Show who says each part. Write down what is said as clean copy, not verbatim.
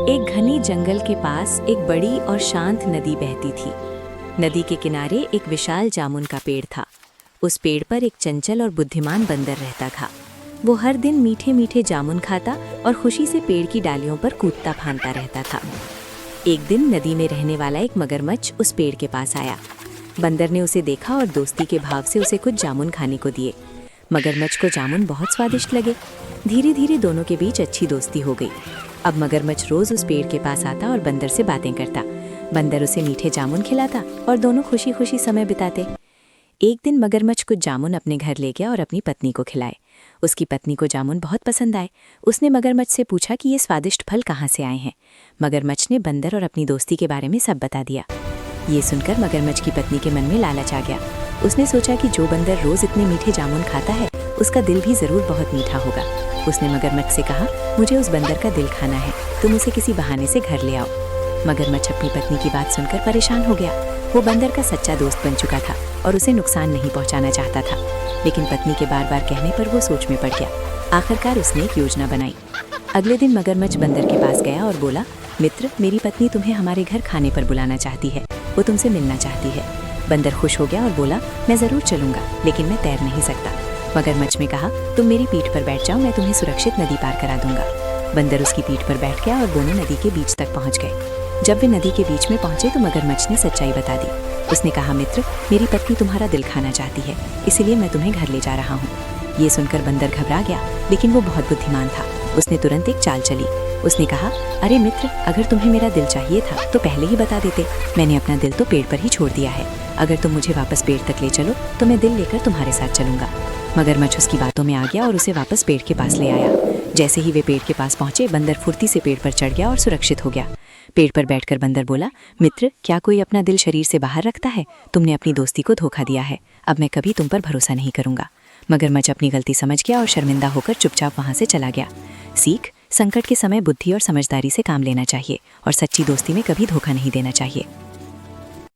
Speaker 1: एक घने जंगल के पास एक बड़ी और शांत नदी बहती थी। नदी के किनारे एक विशाल जामुन का पेड़ था। उस पेड़ पर एक चंचल और बुद्धिमान बंदर रहता था। वो हर दिन मीठे मीठे जामुन खाता और खुशी से पेड़ की डालियों पर कूदता फांदता रहता था। एक दिन नदी में रहने वाला एक मगरमच्छ उस पेड़ के पास आया। बंदर ने उसे देखा और दोस्ती के भाव से उसे कुछ जामुन खाने को दिए। मगरमच्छ को जामुन बहुत स्वादिष्ट लगे। धीरे धीरे दोनों के बीच अच्छी दोस्ती हो गई। अब मगरमच्छ रोज उस पेड़ के पास आता और बंदर से बातें करता। बंदर उसे मीठे जामुन खिलाता और दोनों खुशी खुशी समय बिताते। एक दिन मगरमच्छ कुछ जामुन अपने घर ले गया और अपनी पत्नी को खिलाए। उसकी पत्नी को जामुन बहुत पसंद आए। उसने मगरमच्छ से पूछा कि ये स्वादिष्ट फल कहाँ से आए हैं। मगरमच्छ ने बंदर और अपनी दोस्ती के बारे में सब बता दिया। ये सुनकर मगरमच्छ की पत्नी के मन में लालच आ गया। उसने सोचा कि जो बंदर रोज इतने मीठे जामुन खाता है उसका दिल भी जरूर बहुत मीठा होगा। उसने मगरमच्छ से कहा, मुझे उस बंदर का दिल खाना है, तुम उसे किसी बहाने से घर ले आओ। मगरमच्छ अपनी पत्नी की बात सुनकर परेशान हो गया। वो बंदर का सच्चा दोस्त बन चुका था और उसे नुकसान नहीं पहुंचाना चाहता था, लेकिन पत्नी के बार बार कहने पर वो सोच में पड़ गया। आखिरकार उसने एक योजना बनाई। अगले दिन मगरमच्छ बंदर के पास गया और बोला, मित्र, मेरी पत्नी तुम्हें हमारे घर खाने पर बुलाना चाहती है, वो तुमसे मिलना चाहती है। बंदर खुश हो गया और बोला, मैं जरूर चलूंगा, लेकिन मैं तैर नहीं सकता। मगरमच्छ ने कहा, तुम मेरी पीठ पर बैठ जाओ, मैं तुम्हें सुरक्षित नदी पार करा दूंगा। बंदर उसकी पीठ पर बैठ गया और दोनों नदी के बीच तक पहुंच गए। जब वे नदी के बीच में पहुंचे तो मगरमच्छ ने सच्चाई बता दी। उसने कहा, मित्र, मेरी पत्नी तुम्हारा दिल खाना चाहती है, इसलिए मैं तुम्हें घर ले जा रहा हूँ। ये सुनकर बंदर घबरा गया, लेकिन वो बहुत बुद्धिमान था। उसने तुरंत एक चाल चली। उसने कहा, अरे मित्र, अगर तुम्हें मेरा दिल चाहिए था तो पहले ही बता देते। मैंने अपना दिल तो पेड़ पर ही छोड़ दिया है। अगर तुम मुझे वापस पेड़ तक ले चलो तो मैं दिल लेकर तुम्हारे साथ चलूंगा। मगरमच्छ उसकी बातों में आ गया और उसे वापस पेड़ के पास ले आया। जैसे ही वे पेड़ के पास पहुंचे, बंदर फुर्ती से पेड़ पर चढ़ गया और सुरक्षित हो गया। पेड़ पर बैठकर बंदर बोला, मित्र, क्या कोई अपना दिल शरीर से बाहर रखता है? तुमने अपनी दोस्ती को धोखा दिया है। अब मैं कभी तुम पर भरोसा नहीं करूंगा। मगरमच्छ अपनी गलती समझ गया और शर्मिंदा होकर चुपचाप वहां से चला गया। सीख, संकट के समय बुद्धि और समझदारी से काम लेना चाहिए और सच्ची दोस्ती में कभी धोखा नहीं देना चाहिए।